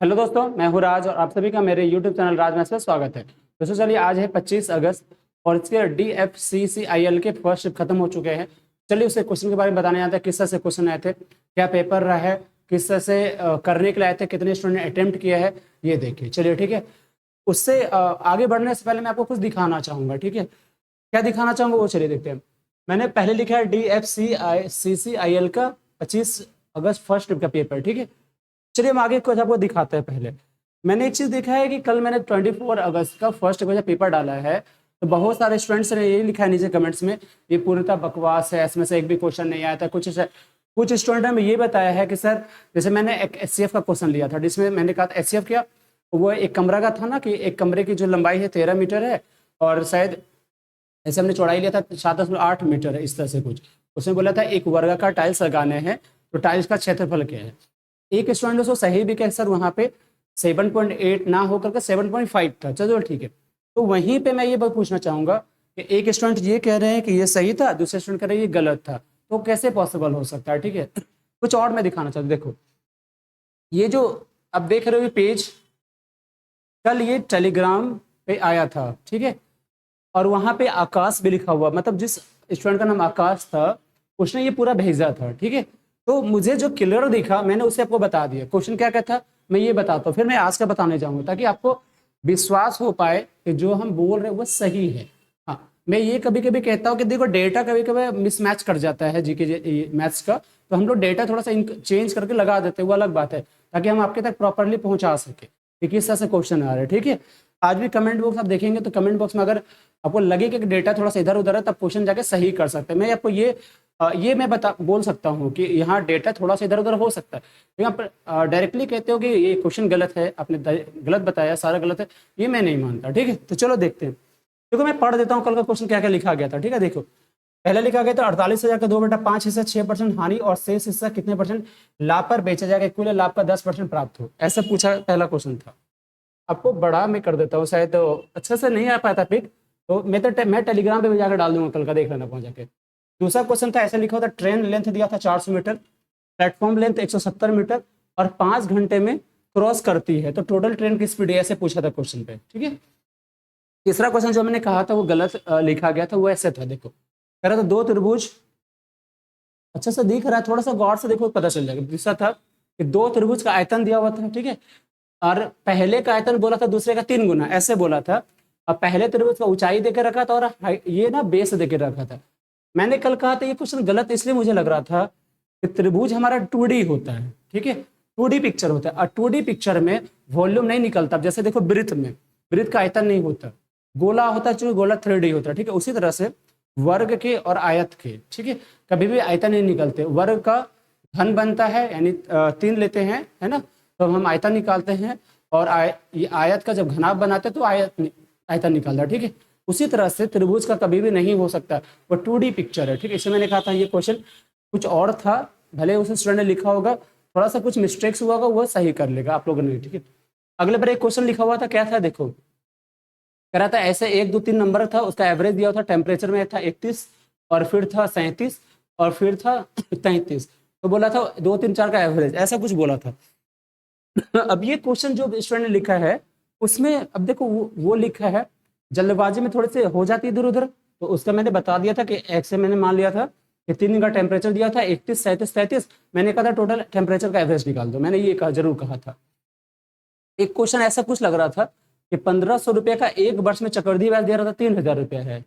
Hello दोस्तों, मैं हूँ राज और आप सभी का मेरे YouTube चैनल राज मैथ्स में स्वागत है। दोस्तों चलिए, आज है 25 अगस्त और इसके DFCCIL के फर्स्ट शिफ्ट खत्म हो चुके हैं। चलिए उससे क्वेश्चन के बारे में बताने जाते हैं। किस तरह से क्वेश्चन आए थे, क्या पेपर रहा है, किस तरह से करने के लिए आए थे, कितने स्टूडेंट ने अटेम्प्ट किया है, ये देखिए। चलिए ठीक है, उससे आगे बढ़ने से पहले मैं आपको कुछ दिखाना चाहूँगा। ठीक है, क्या दिखाना चाहूँगा वो चलिए देखते हैं। मैंने पहले लिखा है DFCCIL का 25 अगस्त फर्स्ट शिफ्ट का पेपर। ठीक है, चलिए हम आगे कुछ आपको दिखाते हैं। पहले मैंने एक चीज देखा है कि कल मैंने 24 अगस्त का फर्स्ट का पेपर डाला है, तो बहुत सारे स्टूडेंट्स ने यही लिखा है नीचे कमेंट्स में, ये पूर्णतः बकवास है, इसमें से एक भी क्वेश्चन नहीं आया था। कुछ स्टूडेंट ने ये बताया है कि सर, जैसे मैंने एक एचसीएफ का क्वेश्चन लिया था जिसमें मैंने कहा था एचसीएफ क्या, वो एक कमरा का था ना, कि एक कमरे की जो लंबाई है 13 मीटर है और शायद ऐसे हमने चौड़ाई लिया था 7.8 मीटर है, इस तरह से कुछ। उसमें बोला था एक वर्ग का टाइल्स लगाने हैं, तो टाइल्स का क्षेत्रफल क्या है। एक स्टूडेंट उसको सही भी कहे सर वहाँ पे 7.8 ना होकर के 7.5 था। चलो ठीक है, तो वहीं पे मैं ये बात पूछना चाहूंगा कि एक स्टूडेंट ये कह रहे हैं कि ये सही था, दूसरे स्टूडेंट कह रहे हैं ये गलत था, तो कैसे पॉसिबल हो सकता है। ठीक है, कुछ और मैं दिखाना चाहता हूँ। देखो ये जो अब देख रहे हो ये पेज, कल ये टेलीग्राम पे आया था। ठीक है, और वहां पे आकाश भी लिखा हुआ, मतलब जिस स्टूडेंट का नाम आकाश था उसने ये पूरा भेजा था। ठीक है, तो मुझे जो क्लियर दिखा मैंने उसे आपको बता दिया। क्वेश्चन क्या क्या था मैं ये बताता हूँ, फिर मैं आज का बताने जाऊंगा ताकि आपको विश्वास हो पाए कि जो हम बोल रहे हैं वो सही है। हाँ, मैं ये कभी कभी कहता हूँ कि देखो डेटा कभी कभी मिसमैच कर जाता है जीके मैथ्स का, तो हम लोग डेटा थोड़ा सा चेंज करके लगा देते हैं, वो अलग बात है, ताकि हम आपके तक प्रॉपरली पहुंचा सके कि किस तरह से क्वेश्चन आ रहे हैं। ठीक है, आज भी कमेंट बॉक्स आप देखेंगे तो कमेंट बॉक्स में अगर आपको लगे कि डेटा थोड़ा सा इधर उधर है, तब क्वेश्चन जाके सही कर सकते हैं। मैं आपको ये मैं बोल सकता हूँ कि यहाँ डेटा थोड़ा सा इधर उधर हो सकता है, यहाँ पर डायरेक्टली कहते हो कि ये क्वेश्चन गलत है, आपने गलत बताया, सारा गलत है, ये मैं नहीं मानता। ठीक है, तो चलो देखते हैं। देखो मैं पढ़ देता हूँ कल का क्वेश्चन क्या क्या लिखा गया था। ठीक है, देखो पहले लिखा गया था 48,000 का 2/5 हिस्सा 6% हानि और शेष हिस्सा कितने परसेंट लाभ पर बेचा जाएगा, कुल लाभ का 10% प्राप्त हो, ऐसा पूछा पहला क्वेश्चन था। आपको बड़ा मैं कर देता हूँ, शायद तो अच्छे से नहीं आ पाया था पिक, तो मैं टेलीग्राम पे भी जाकर डाल दूंगा कल का, देख लेना पहुंच जाके। दूसरा क्वेश्चन था, ऐसा लिखा होता ट्रेन लेंथ दिया था 400 मीटर, प्लेटफॉर्म लेंथ 170 मीटर और 5 घंटे में क्रॉस करती है, तो टोटल ट्रेन की स्पीड ऐसे पूछा था क्वेश्चन पे। ठीक है, तीसरा क्वेश्चन जो मैंने कहा था वो गलत लिखा गया था, वो ऐसे था। देखो कह रहा था दो त्रिभुज, अच्छा सा दिख रहा है, थोड़ा सा गौर से देखो पता चल जाएगा। दूसरा था कि दो त्रिभुज का आयतन दिया हुआ था। ठीक है, और पहले का आयतन बोला था दूसरे का 3 गुना, ऐसे बोला था। और पहले त्रिभुज का ऊंचाई देकर रखा था और ये ना बेस देकर रखा था। मैंने कल कहा था ये क्वेश्चन गलत इसलिए मुझे लग रहा था कि त्रिभुज हमारा 2D होता है। ठीक है, 2D पिक्चर होता है और 2D पिक्चर में वॉल्यूम नहीं निकलता। जैसे देखो वृत्त में, वृत्त का आयतन नहीं होता, गोला होता है, चूंकि गोला 3D होता है। ठीक है, उसी तरह से वर्ग के और आयत के, ठीक है, कभी भी आयतन नहीं निकलते। वर्ग का घन बनता है, यानी 3 लेते हैं, है ना, तो हम आयतन निकालते हैं, और ये आयत का जब घनाभ बनाते हैं तो आयतन निकलता है। ठीक है, उसी तरह से त्रिभुज का कभी भी नहीं हो सकता, वो 2D पिक्चर है। ठीक है, इसमें मैंने कहा था ये क्वेश्चन कुछ और था, भले उस स्टूडेंट ने लिखा होगा, थोड़ा सा कुछ मिस्टेक्स हुआ होगा, वो सही कर लेगा आप लोगों ने। ठीक है, अगले पर एक क्वेश्चन लिखा हुआ था, क्या था देखो, कह रहा था ऐसे 1 2 3 नंबर था, उसका एवरेज दिया था, टेम्परेचर में था 31 और फिर था 37 और फिर था 33, तो बोला था 2 3 4 का एवरेज, ऐसा कुछ बोला था। अब ये क्वेश्चन जो स्टूडेंट ने लिखा है उसमें अब देखो वो लिखा है, जल्दबाजी में थोड़े से हो जाती है इधर उधर, तो उसका मैंने बता दिया था कि एक से मैंने मान लिया था कि 3 दिन का टेम्परेचर दिया था 31 37 33, मैंने कहा था टोटल टेम्परेचर का एवरेज निकाल दो, मैंने ये जरूर कहा था। एक क्वेश्चन ऐसा कुछ लग रहा था कि 1500 रुपये का एक वर्ष में चक्रवृद्धि ब्याज दे रहा था 3,000 रुपया है,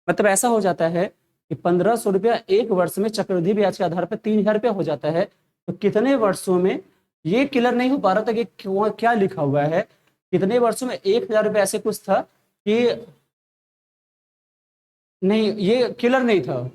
मतलब ऐसा हो जाता है कि 1500 रुपया एक वर्ष में चक्रवृद्धि ब्याज के आधार पर 3,000 रुपया हो जाता है, तो कितने वर्षों में, ये क्लियर नहीं हो पा रहा था कि क्या लिखा हुआ है, कितने वर्षों में 1,000 रुपया, ऐसे कुछ था कि नहीं, ये क्लियर नहीं था,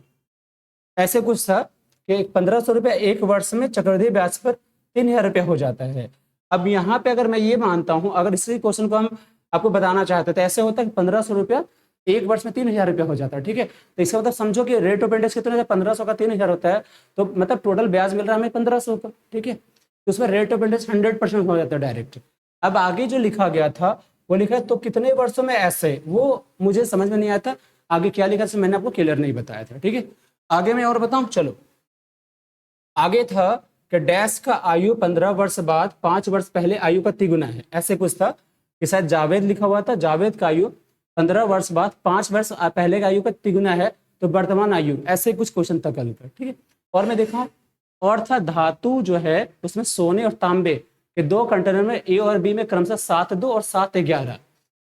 ऐसे कुछ था कि 1500 रुपया एक वर्ष में चक्रवृद्धि ब्याज पर 3,000 रुपया हो जाता है। अब यहाँ पे अगर मैं ये मानता हूँ, अगर इसी क्वेश्चन को हम आपको बताना चाहते तो ऐसे होता है कि 1500 रुपया एक वर्ष में 3,000 रुपया हो जाता है। ठीक है, तो इसका मतलब समझो कि रेट ऑफ इंटरेस्ट कितना है, 1500 का 3,000 होता है, तो मतलब टोटल ब्याज मिल रहा है हमें 1500 का। ठीक है, तो उसमें रेट ऑफ इंटरेस्ट 100% हो जाता है डायरेक्ट। अब आगे जो लिखा गया था वो लिखा है तो कितने वर्षों में ऐसे, वो मुझे समझ में नहीं आया था, आगे क्या लिखा मैंने आपको क्लियर नहीं बताया था। ठीक है, आगे मैं और बताऊं, चलो आगे था कि डैश का आयु 15 वर्ष बाद 5 वर्ष पहले आयु का तिगुना है, ऐसे कुछ था कि शायद जावेद लिखा हुआ था, जावेद का आयु 15 वर्ष बाद 5 वर्ष पहले का आयु का तिगुना है तो वर्तमान आयु, ऐसे कुछ क्वेश्चन था कल का। ठीक है, और मैं देखा और था धातु जो है उसमें सोने और तांबे के 2 कंटेनर में ए और बी में क्रमशः 7:2 और 7:11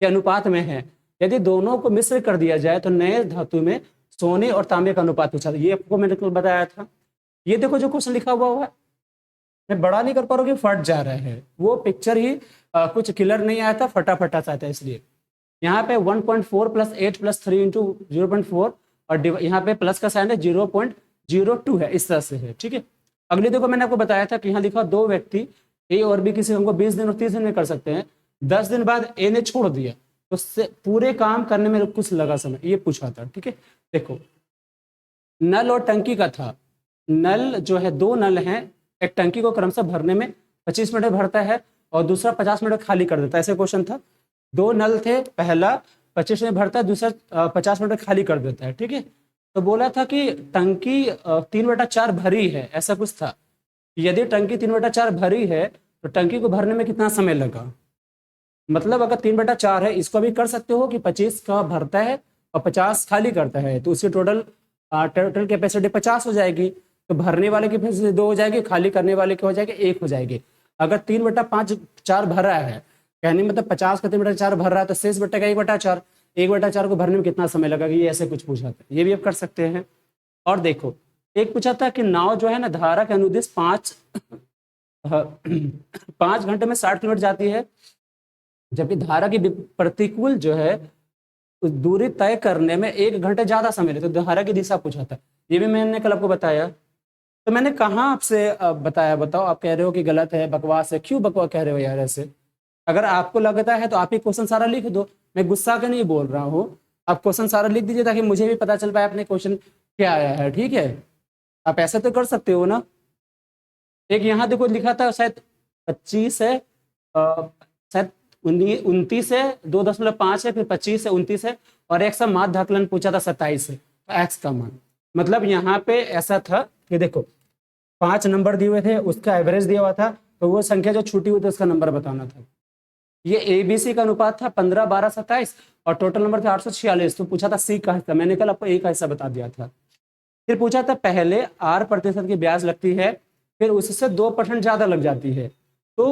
के अनुपात में है। यदि दोनों को मिश्र कर दिया जाए तो नए धातु में सोने और तांबे का अनुपात पूछा था, ये आपको मैंने कल बताया था। ये देखो जो क्वेश्चन लिखा हुआ है, मैं बड़ा नहीं कर पा रहा हूँ कि फट जा रहा है, वो पिक्चर ही कुछ क्लियर नहीं आया था, फटाफटा सा था, इसलिए यहाँ पे 1.4 + 8 + 3 × 0.4 और यहाँ पे प्लस का साइन है 0.02 है, इस तरह से है। ठीक है, अगले देखो मैंने आपको बताया था कि यहाँ लिखा 2 व्यक्ति ए और बी किसी काम को 20 दिन और 30 दिन में कर सकते हैं। 10 दिन बाद ए ने छोड़ दिया तो पूरे काम करने में कुछ लगा समय, ये पूछा था। ठीक है, देखो नल और टंकी का था, नल जो है 2 नल हैं, एक टंकी को क्रमशः भरने में 25 मिनट में भरता है और दूसरा 50 मिनट खाली कर देता है, ऐसे क्वेश्चन था। 2 नल थे, पहला 25 मिनट भरता है, दूसरा 50 मिनट खाली कर देता है। ठीक है, तो बोला था कि टंकी 3/4 भरी है, ऐसा कुछ था। यदि टंकी 3/4 भरी है तो टंकी को भरने में कितना समय लगा, मतलब अगर 3/4 है, इसको भी कर सकते हो कि 25 का भरता है और 50 खाली करता है, तो उसकी टोटल कैपेसिटी 50 हो जाएगी, तो भरने वाले की कैपेसिटी 2 हो जाएगी, खाली करने वाले की हो जाएगी 1 हो जाएगी। अगर 3/4 भरा है, कहने मतलब 50 का 3/4 भर रहा है तो शेष बट्टे का 1/4, 1/4 को भरने में कितना समय लगेगा, ये ऐसे कुछ पूछा था, ये भी आप कर सकते हैं। और देखो एक पूछा था कि नाव जो है ना धारा के अनुदिश 5 घंटे में 60 किलोमीटर जाती है, जबकि धारा की प्रतिकूल जो है उस दूरी तय करने में 1 घंटे ज्यादा समय लेते, तो धारा की दिशा पूछा था, ये भी मैंने कल आपको बताया। तो मैंने कहाँ आपसे बताया, बताओ, आप कह रहे हो कि गलत है, बकवास है, क्यों बकवास कह रहे हो यार ऐसे? अगर आपको लगता है तो आप ही क्वेश्चन सारा लिख दो, मैं गुस्सा के नहीं बोल रहा हूँ, आप क्वेश्चन सारा लिख दीजिए ताकि मुझे भी पता चल पाए अपने क्वेश्चन क्या आया है। ठीक है, आप ऐसा तो कर सकते हो ना। एक यहाँ देखो लिखा था शायद 25 है, शायद 29 है, 2.5 है, फिर 25 है, 29 है, और एक सा माध्य आकलन पूछा था 27 है, तो एक्स का मान, मतलब यहाँ पे ऐसा था कि देखो 5 नंबर दिए हुए थे, उसका एवरेज दिया हुआ था, तो वो संख्या जो छूटी हुई थी उसका नंबर बताना था। ये एबीसी का अनुपात था 15, 12, 27 और टोटल नंबर थे 846, तो पूछा था सी का हिस्सा, मैंने कल आपको ए का हिस्सा बता दिया था। फिर पूछा था पहले 8% की ब्याज लगती है, फिर उससे 2% ज्यादा लग जाती है, तो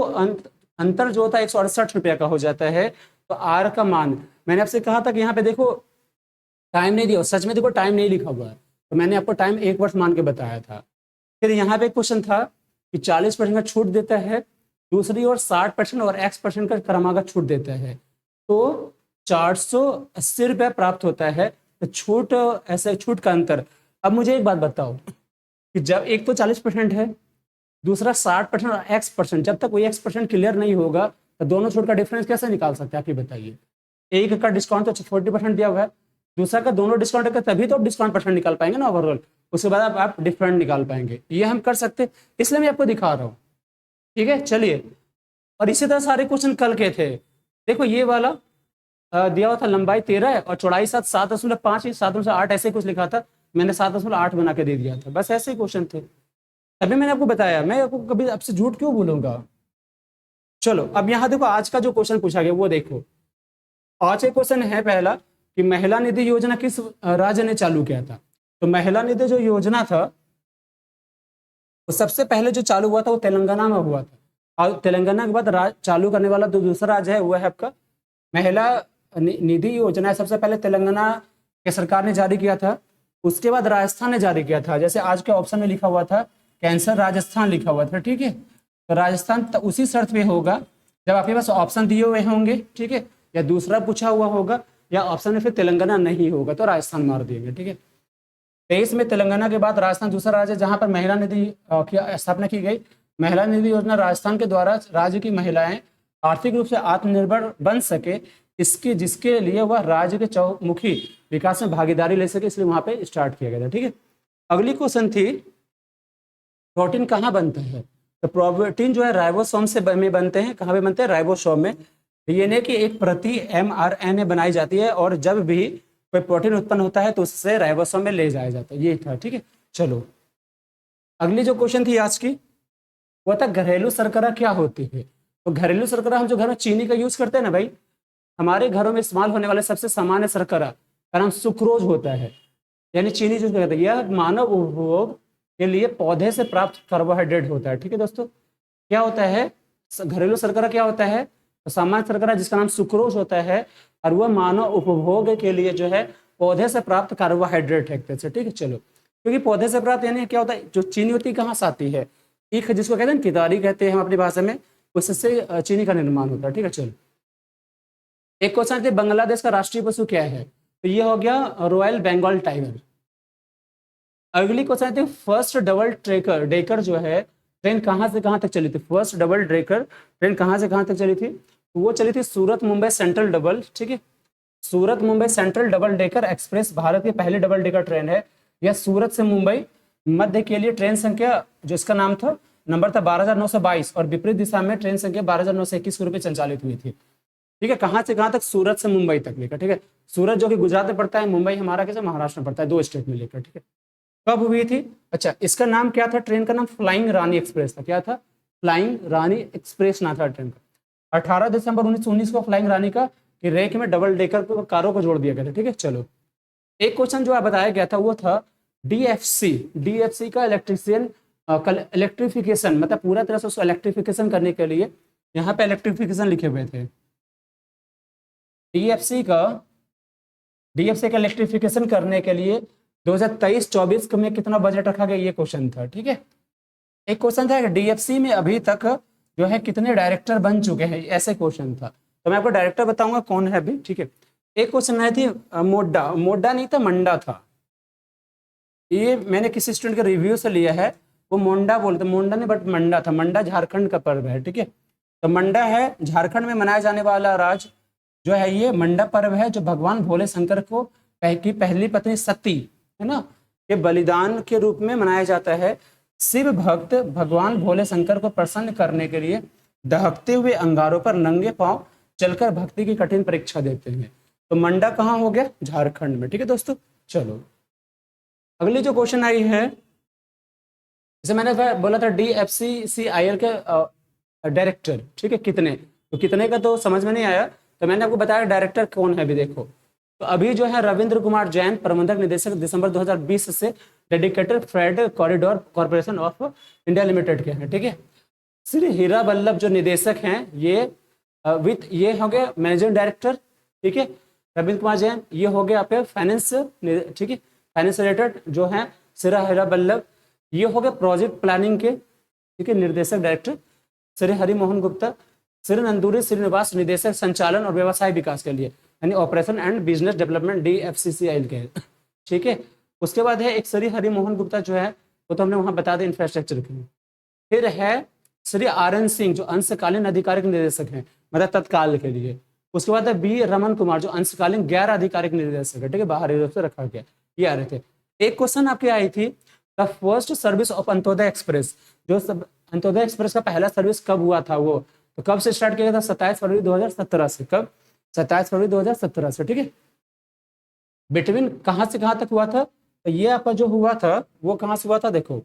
अंतर जो होता है 168 रुपया का हो जाता है। तो आर का मान, मैंने आपसे कहा था कि यहाँ पे देखो टाइम नहीं दिया, सच में देखो टाइम नहीं लिखा हुआ है, तो मैंने आपको टाइम 1 वर्ष मान के बताया था। फिर यहाँ पे क्वेश्चन था कि 40% का छूट देता है, दूसरी ओर 60% और x% का क्रमागत छूट देता है, तो 480 रुपया प्राप्त होता है। तो छूट, ऐसे छूट का अंतर। अब मुझे एक बात बताओ कि जब एक तो 40% है, दूसरा 60% और x%, जब तक कोई x% क्लियर नहीं होगा तो दोनों छूट का डिफरेंस कैसे निकाल सकते हैं आप ही बताइए। एक का डिस्काउंट तो 40% दिया हुआ है, दूसरा का दोनों डिस्काउंट है, तभी तो डिस्काउंट परसेंट निकाल पाएंगे ना ओवरऑल, उसके बाद आप डिफरेंट निकाल पाएंगे, ये हम कर सकते, इसलिए मैं आपको दिखा रहा हूँ। ठीक है, चलिए। और इसी तरह सारे क्वेश्चन कल के थे, देखो ये वाला दिया हुआ था लंबाई 13 है और चौड़ाई 7.5, 7.8 ऐसे कुछ लिखा था, मैंने 7.8 बना के दे दिया था, बस ऐसे क्वेश्चन थे, तभी मैंने आपको बताया, मैं आपको कभी आपसे झूठ क्यों बोलूंगा। चलो अब यहाँ देखो आज का जो क्वेश्चन पूछा गया वो देखो, आज एक क्वेश्चन है पहला कि महिला निधि योजना किस राज्य ने चालू किया था। तो महिला निधि जो योजना था वो सबसे पहले जो चालू हुआ था वो तेलंगाना में हुआ था, और तेलंगाना के बाद चालू करने वाला जो दूसरा राज्य है वो है आपका महिला निधि योजना, सबसे पहले तेलंगाना के सरकार ने जारी किया था, उसके बाद राजस्थान ने जारी किया था, जैसे आज के ऑप्शन में लिखा हुआ था कैंसर राजस्थान लिखा हुआ था। ठीक है, तो राजस्थान उसी शर्त में होगा जब आपके पास ऑप्शन दिए हुए होंगे, ठीक है, या दूसरा पूछा हुआ होगा, या ऑप्शन में फिर तेलंगाना नहीं होगा तो राजस्थान मार देंगे। ठीक है, 23 में तेलंगाना के बाद राजस्थान दूसरा राज्य जहां पर महिला निधि की स्थापना की गई। महिला निधि योजना राजस्थान के द्वारा राज्य की महिलाएं आर्थिक रूप से आत्मनिर्भर बन सके, इसके जिसके लिए वह राज्य के चौमुखी विकास में भागीदारी ले सके, इसलिए वहां पे स्टार्ट किया गया था। ठीक है, अगली क्वेश्चन थी प्रोटीन कहाँ बनता है। तो प्रोटीन जो है राइबोसोम से में बनते हैं, कहाँ पे बनते हैं, राइबोसोम में। डीएनए की एक प्रति mRNA बनाई जाती है और जब भी कोई प्रोटीन उत्पन्न होता है तो उससे राइबोसोम में ले जाया जाता है, ये था। ठीक है, चलो अगली जो क्वेश्चन थी आज की, वो था घरेलू शर्करा क्या होती है। तो घरेलू शर्करा हम जो घर में चीनी का यूज करते हैं ना भाई, हमारे घरों में इस्तेमाल होने वाले सबसे सामान्य शर्करा का नाम सुक्रोज होता है, यानी चीनी जो कहते हैं। यह मानव उपभोग के लिए पौधे से प्राप्त कार्बोहाइड्रेट होता है। ठीक है दोस्तों, क्या होता है घरेलू शर्करा, क्या होता है तो सामान्य शर्करा जिसका नाम सुक्रोज होता है, और वह मानव उपभोग के लिए जो है पौधे से प्राप्त कार्बोहाइड्रेट है एक तरह से। ठीक है, चलो, क्योंकि पौधे से प्राप्त यानी क्या होता है, जो चीनी होती है कहाँ से आती है, ईख जिसको कहते हैं ना, कितारी कहते हैं हम अपनी भाषा में, उससे चीनी का निर्माण होता है। ठीक है, चलो, एक क्वेश्चन है बांग्लादेश का राष्ट्रीय पशु क्या है, तो ये हो गया रॉयल बंगाल टाइगर। अगली क्वेश्चन है फर्स्ट डबल ट्रेकर डेकर जो है ट्रेन कहाँ से कहाँ तक चली थी। फर्स्ट डबल डेकर ट्रेन कहाँ से कहाँ तक चली थी, तो वो चली थी सूरत मुंबई सेंट्रल डबल। ठीक है, Surat Mumbai central double decker express Bharat की पहली डबल डेकर ट्रेन है। यह सूरत से मुंबई मध्य के लिए ट्रेन संख्या जिसका नाम था नंबर था 12,922 और विपरीत दिशा में ट्रेन संख्या 12,921 के रूप में संचालित हुई थी। ठीक है, कहाँ से कहाँ तक, सूरत से मुंबई तक लेकर। ठीक है, सूरत जो कि गुजरात में पड़ता है, मुंबई हमारा कैसे महाराष्ट्र में पड़ता है, 2 स्टेट में लेकर। ठीक है, कब हुई थी, अच्छा इसका नाम क्या था, ट्रेन का नाम फ्लाइंग रानी एक्सप्रेस था। क्या था, फ्लाइंग रानी एक्सप्रेस नाम था ट्रेन का। 18 दिसंबर 1919 को फ्लाइंग रानी का कि रेक में डबल डेकर कारों को जोड़ दिया गया था। ठीक है, चलो, एक क्वेश्चन जो बताया गया था वो था डीएफसी का इलेक्ट्रिफिकेशन, मतलब पूरा तरह से उसको इलेक्ट्रिफिकेशन करने के लिए यहाँ पे इलेक्ट्रिफिकेशन लिखे हुए थे। डीएफसी का इलेक्ट्रिफिकेशन करने के लिए 2023-24 में कितना बजट रखा गया, ये क्वेश्चन था। ठीक है, एक क्वेश्चन था डीएफसी में अभी तक जो है कितने डायरेक्टर बन चुके हैं, ऐसे क्वेश्चन था। तो मैं आपको डायरेक्टर बताऊंगा कौन है अभी। ठीक है, एक क्वेश्चन आई थी मोड्डा नहीं था, मंडा था। ये मैंने किसी स्टूडेंट के रिव्यू से लिया है, वो मोंडा बोलते, मोंडा नहीं बट मंडा था। मंडा झारखंड का पर्व है। ठीक है, तो मंडा है झारखंड में मनाया जाने वाला राज जो है, ये मंडा पर्व है जो भगवान भोले शंकर को की पहली पत्नी सती है ना के बलिदान के रूप में मनाया जाता है। शिव भक्त भगवान भोले शंकर को प्रसन्न करने के लिए दहकते हुए अंगारों पर नंगे पांव चलकर भक्ति की कठिन परीक्षा देते हैं। तो मंडा कहाँ हो गया, झारखंड में। ठीक है दोस्तों, चलो, अगली जो क्वेश्चन आई है, जैसे मैंने बोला था DFCCIL के डायरेक्टर। ठीक है, कितने, तो कितने का तो समझ में नहीं आया, तो मैंने आपको बताया डायरेक्टर कौन है। अभी देखो, तो अभी जो है रविंद्र कुमार जैन प्रबंधक निदेशक दिसंबर 2020 से dedicated freight corridor corporation of India limited के हैं। ठीक है, श्री हीरा बल्लभ जो निदेशक हैं, ये हो गए मैनेजिंग डायरेक्टर। ठीक है, रविंद्र कुमार जैन ये हो गया आपके फाइनेंस। ठीक है, फाइनेंस रिलेटेड जो है श्री हीरा बल्लभ, ये हो गए प्रोजेक्ट प्लानिंग के। ठीक है, निर्देशक डायरेक्टर श्री हरि मोहन गुप्ता। श्री नंदूरी श्रीनिवास निदेशक संचालन और व्यवसाय विकास के लिए, यानी operation and business development DFCCIL के। ठीक है, उसके बाद है एक श्री हरि मोहन गुप्ता जो है, वो तो हमने वहां बता दें इंफ्रास्ट्रक्चर के। फिर है श्री RN सिंह जो अंशकालीन आधिकारिक निदेशक हैं, मतलब तत्काल के लिए। उसके बाद है B रमन कुमार जो अंशकालीन गैर आधिकारिक निदेशक है। ठीक है, बाहरी रूप से रखा गया, ये आ रहे थे। एक क्वेश्चन आपके आई थी, the first service of Antyodaya express, जो अंत्योदय एक्सप्रेस का पहला सर्विस कब हुआ था, वो तो कब से स्टार्ट किया गया था, 27 फरवरी 2017 से। कब, 27 फरवरी 2017 से। ठीक है, बिटवीन कहां से कहां तक हुआ था, तो ये आपका जो हुआ था वो कहां से हुआ था, देखो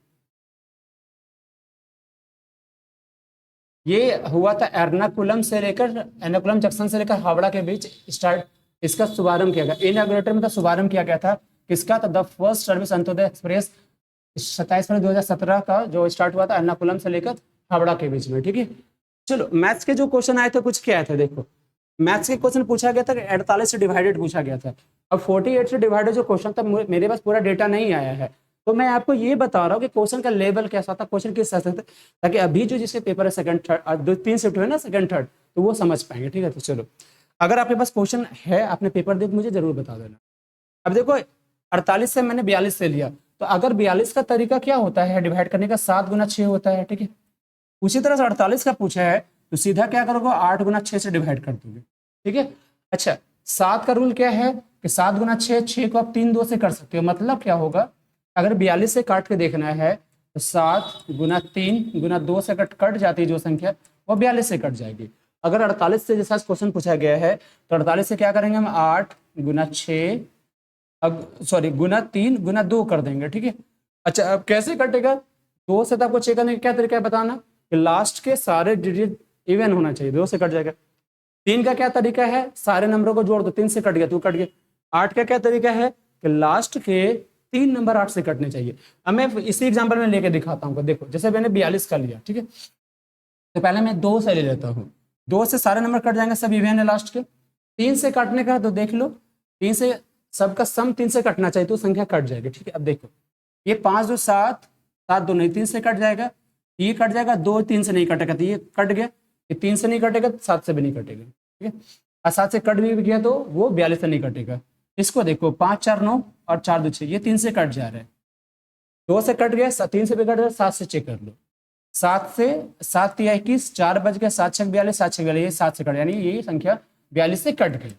ये हुआ था एर्नाकुलम जंक्शन से लेकर हावड़ा के बीच स्टार्ट, इसका शुभारंभ किया गया। इनॉग्रेटर में शुभारंभ किया गया था किसका, तो the first service Antyodaya express 27 फरवरी 2017 का जो स्टार्ट हुआ था एर्नाकुलम से लेकर हावड़ा के बीच में। ठीक है, चलो, मैथ्स के जो क्वेश्चन आए थे कुछ क्या आए थे, देखो मैथ्स के क्वेश्चन पूछा गया था 48 से डिवाइडेड पूछा गया था। अब 48 से डिवाइडेड जो क्वेश्चन था, मेरे पास पूरा डेटा नहीं आया है, तो मैं आपको ये बता रहा हूँ कि क्वेश्चन का लेवल कैसा था, क्वेश्चन किस तरह से था, ताकि अभी जो जिसके पेपर है सेकंड थर्ड 2-3 शिफ्ट है ना, सेकंड थर्ड, तो वो समझ पाएंगे। ठीक है, तो चलो, अगर आपके पास क्वेश्चन है, आपने पेपर देख मुझे जरूर बता देना। अब देखो 48 से मैंने 42 से लिया, तो अगर 42 का तरीका क्या होता है डिवाइड करने का, 7 गुना 6 होता है। ठीक है, उसी तरह से 48 का पूछा है तो सीधा क्या करोगे, 8 गुना 6 से डिवाइड कर दोगे। ठीक है, अच्छा 7 का रूल क्या है कि 7 गुना 6 को आप 3 2 से कर सकते हो। मतलब क्या होगा, अगर 42 से काट के देखना है तो 7 गुना 3 गुना 2 से कट जाती है जो संख्या, वो 42 से कट जाएगी। अगर 48 से जैसा क्वेश्चन पूछा गया है तो 48 से क्या करेंगे हम, 8 गुना 6 गुना 3 गुना 2 कर देंगे। ठीक है, अच्छा अब कैसे कटेगा, 2 से तो आपको 6 करने का क्या तरीका है बताना, कि लास्ट के सारे डिजिट इवन होना चाहिए, 2 से कट जाएगा। 3 का क्या तरीका है, सारे नंबरों को जोड़ दो, 3 से कट गया तो कट गया। 8 का क्या तरीका है कि लास्ट के 3 नंबर 8 से कटने चाहिए। अब मैं इसी एग्जाम्पल में लेके दिखाता हूँ। देखो जैसे मैंने 42 का लिया, ठीक है, तो पहले मैं 2 से ले लेता हूँ। 2 से सारे नंबर कट जाएंगे, सब इवन है लास्ट के। 3 से काटने का तो देख लो, 3 से सबका सम 3 से कटना चाहिए तो संख्या कट जाएगी, ठीक है। अब देखो ये 5 2 7, 7 2 नहीं, 3 से कट जाएगा, ये कट जाएगा, 2 3 से नहीं कटेगा तो ये कट गया, ये 3 से नहीं कटेगा तो 7 से भी नहीं कटेगा, ठीक है। और 7 से कट भी गया तो वो 42 से नहीं कटेगा। इसको देखो 5 4 9 और 4 2 6, ये 3 से कट जा रहा है, 2 से कट गया, 3 से भी कट गया, 7 से चेक कर लो, 7 से 7 3 21, 4 बज गया, 7 6 42, 7 6 42, ये 7 से कट, यानी ये संख्या 42 से कट गई।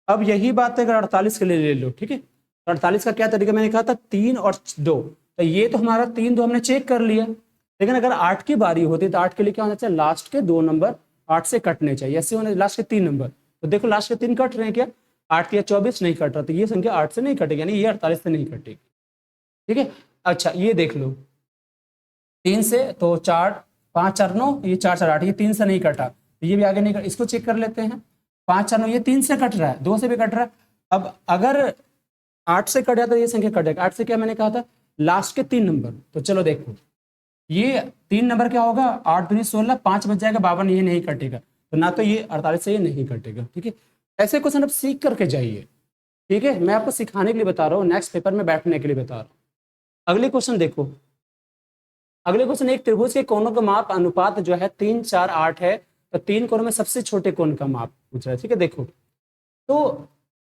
अब यही बात है अगर 48 के लिए ले लो, ठीक है। तो 48 का क्या तरीका मैंने कहा था, 3 और 2, तो ये तो हमारा 3 2 हमने चेक कर लिया, लेकिन अगर 8 की बारी होती तो 8 के लिए क्या होना चाहिए, लास्ट के 2 नंबर 8 से कटने चाहिए, ऐसे होने लास्ट के 3 नंबर। तो देखो लास्ट के 3 कट रहे हैं क्या, 8 या 24 नहीं कट रहा, तो ये संख्या 8 से नहीं कटेगी, यानी ये 48 से नहीं कटेगी, ठीक है। अच्छा ये देख लो, 3 से तो 4 5 4 9, ये 4 4 8, ये 3 से नहीं कटा, तो ये भी आगे नहीं कटा, इसको चेक कर लेते हैं। 5 4 9, ये 3 से कट रहा है, 2 से भी कट रहा है। अब अगर 8 से कट जाता तो ये संख्या कट जाएगा। 8 से क्या मैंने कहा था, लास्ट के 3 नंबर। तो चलो देखो ये 3 नंबर क्या होगा, 8 दूनी 16, 5 बच जाएगा 52, ये नहीं कटेगा, तो ना तो ये 48 से ये नहीं कटेगा, ठीक है। ऐसे क्वेश्चन आप सीख करके जाइए, ठीक है, मैं आपको सिखाने के लिए बता रहा हूँ, नेक्स्ट पेपर में बैठने के लिए बता रहा हूँ। अगले क्वेश्चन देखो, अगले क्वेश्चन, एक त्रिभुज के कोणों का माप अनुपात जो है 3 4 8 है, तो 3 कोणों में सबसे छोटे कोण का माप पूछ रहा है, ठीक है। देखो तो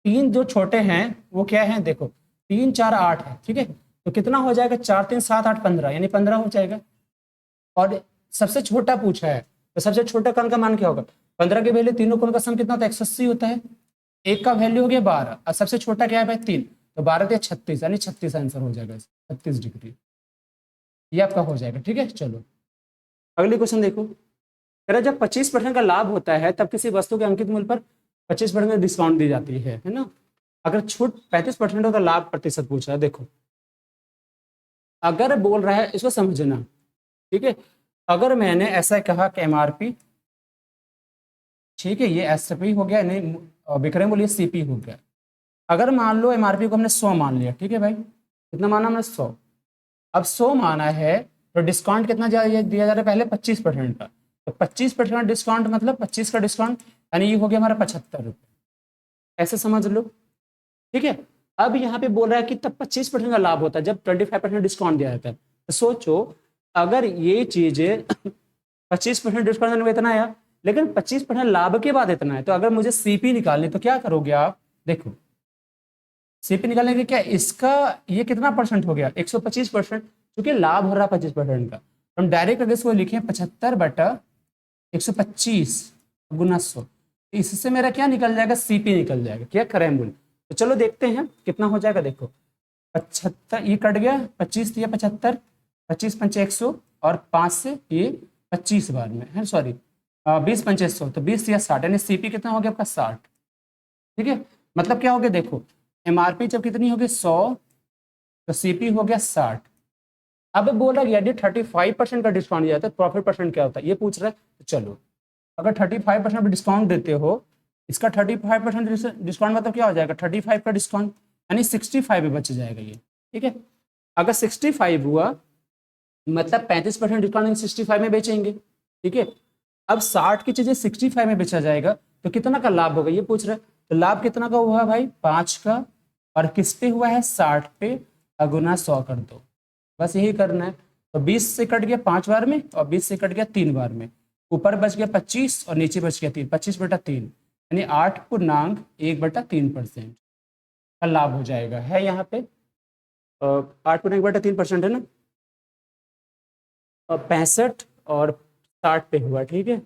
3 जो छोटे हैं वो क्या है, देखो 3 4 8 है, ठीक है, तो कितना हो जाएगा, 4 3 7 8 15, यानी 15 हो जाएगा। और सबसे छोटा पूछा है, तो सबसे छोटा कोण का मान क्या होगा, 15 के वैल्यू तीनों कोण का सम कितना होता है, 180 होता है। एक का वैल्यू हो गया 12, और सबसे छोटा क्या है भाई 3, तो 12 36, यानी 36 आंसर हो जाएगा, 36 डिग्री, ये आपका हो जाएगा, ठीक है। चलो अगले क्वेश्चन देखो, कह रहा जब 25% का लाभ होता है तब किसी वस्तु के अंकित मूल्य पर 25% डिस्काउंट दी जाती है ना। अगर छूट 35% हो तो लाभ प्रतिशत पूछ रहा है। देखो अगर बोल रहा है, इसको समझना, ठीक है। अगर मैंने ऐसा कहा कि एमआरपी, ठीक है, ये एसपी हो गया, नहीं विक्रय मूल्य सीपी हो गया। अगर मान लो एमआरपी को हमने 100 मान लिया, ठीक है भाई, कितना माना हमने 100, अब 100 माना है तो डिस्काउंट कितना दिया जा रहा है, पहले 25% का, तो 25% डिस्काउंट मतलब 25 का डिस्काउंट, यानी ये हो गया हमारा 75 रुपये, ऐसे समझ लो, ठीक है। अब यहाँ पे बोल रहा है कि तब 25% का लाभ होता है जब 25% डिस्काउंट दिया जाता है। तो सोचो अगर ये चीजें 25% डिस्काउंट में इतना आया, लेकिन 25% लाभ के बाद इतना है, तो अगर मुझे सीपी निकालनी तो क्या करोगे आप, देखो सीपी निकालने के क्या, इसका ये कितना परसेंट हो गया, 125%, क्योंकि लाभ हो रहा 25% का। हम डायरेक्ट अगर इसको लिखे 75/125 गुना 100, इससे मेरा क्या निकल जाएगा, सीपी निकल जाएगा, क्या करें मूल्य। तो चलो देखते हैं कितना हो जाएगा। देखो 75, ये कट गया, 25 दिया 75, 25 पंचे 100, और 5 से ये 25 बार में है, सॉरी 20 पंचे 100, तो 20 या 60, यानी सीपी कितना हो गया आपका 60, ठीक है। मतलब क्या हो गया, देखो एमआरपी जब कितनी होगी 100, तो सीपी हो गया 60। अब बोल रहा है यदि 35% का डिस्काउंट दिया जाता है प्रॉफिट परसेंट क्या होता है, ये पूछ रहा है। तो चलो अगर 35% डिस्काउंट देते हो, इसका 35% डिस्काउंट मतलब क्या हो जाएगा, 35 का डिस्काउंट, यानी 65 में बच जाएगा ये, ठीक है। अगर 65 हुआ मतलब 35% डिस्काउंट 65 में बेचेंगे, ठीक है। अब 60 की चीजें 65 में बेचा जाएगा तो कितना का लाभ होगा, ये पूछ रहा है। तो लाभ कितना का हुआ भाई, 5 का, और किस पे हुआ है, 60 पे, अगुना 100 कर दो, बस यही करना है। तो 20 से कट गया 5 बार में, और 20 से कट गया 3 बार में, ऊपर बच गया 25 और नीचे बच गया 3, 25/3, यानी 8.1/3% का लाभ हो जाएगा, है यहाँ पे 8.1/3% है ना, और 65 और 60 पे हुआ, ठीक है।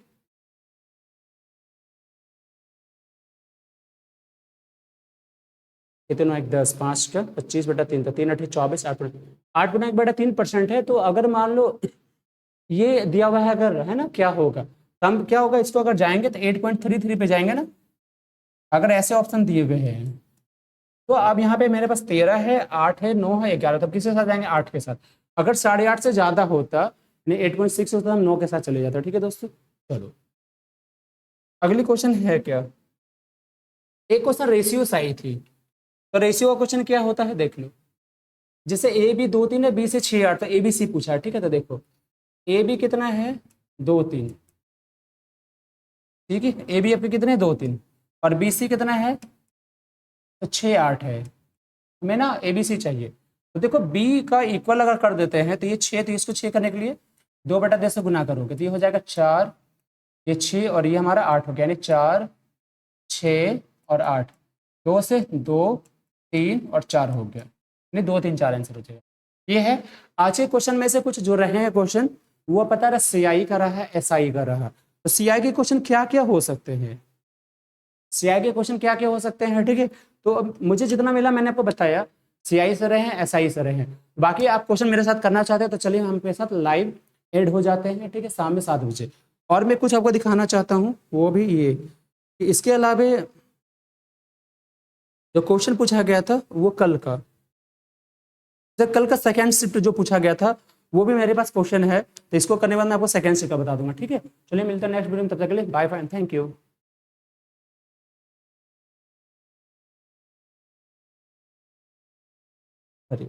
कितना, 1 10 5 का 25/3, तो 3 8 24, 8.1/3% है। तो अगर मान लो ये दिया हुआ है अगर, है ना, क्या होगा, तो हम क्या होगा, इसको अगर जाएंगे तो 8.33 पे जाएंगे ना, अगर ऐसे ऑप्शन दिए हुए हैं। तो अब यहाँ पे मेरे पास 13 है, 8 है, 9 है, 11, तो किसके साथ जाएंगे, 8 के साथ। अगर 8.5 से ज्यादा होता, यानी 8.6 होता है, हम 9 के साथ चले जाते हैं। ठीक है दोस्तों, चलो अगली क्वेश्चन है क्या, एक क्वेश्चन रेशियो से आई थी। तो रेशियो का क्वेश्चन क्या होता है देख लो, जैसे ए बी 2 3 है, बी से 6 8, तो ए बी सी पूछा है। ठीक है, तो देखो ए बी कितना है 2 3, ठीक है, ए बी आपके कितने 2 3, और बी सी कितना है तो 6 8 है। हमें ना ए बी सी चाहिए, तो देखो बी का इक्वल अगर कर देते हैं तो ये 6, तो इसको 6 करने के लिए 2/10 से गुना करोगे तो ये हो जाएगा 4, ये 6 और ये हमारा 8 हो गया, यानी 4 6 और 8, 2 से 2 3 और 4 हो गया, यानी 2 3 4 आंसर हो जाएगा। ये है आज के क्वेश्चन में से कुछ जो रहे हैं क्वेश्चन, वो पता रहा सी आई का रहा है, एस आई का रहा। तो सी आई के क्वेश्चन क्या क्या हो सकते हैं, सी आई के क्वेश्चन क्या क्या हो सकते हैं, ठीक है। तो अब मुझे जितना मिला मैंने आपको बताया, सी आई से रहे हैं, एस आई से रहे हैं। बाकी आप क्वेश्चन मेरे साथ करना चाहते हैं तो चलिए हम आपके साथ लाइव एड हो जाते हैं, ठीक है, शाम में 7 बजे। और मैं कुछ आपको दिखाना चाहता हूँ, वो भी ये कि इसके अलावे जो क्वेश्चन पूछा गया था वो कल का, जब कल का सेकेंड शिफ्ट जो पूछा गया था वो भी मेरे पास क्वेश्चन है, तो इसको करने के बाद मैं आपको सेकेंड शिफ्ट का बता दूंगा। ठीक है, चलिए मिलते हैं नेक्स्ट वीडियो में, तब तक के लिए बाय बाय, थैंक यू। अरे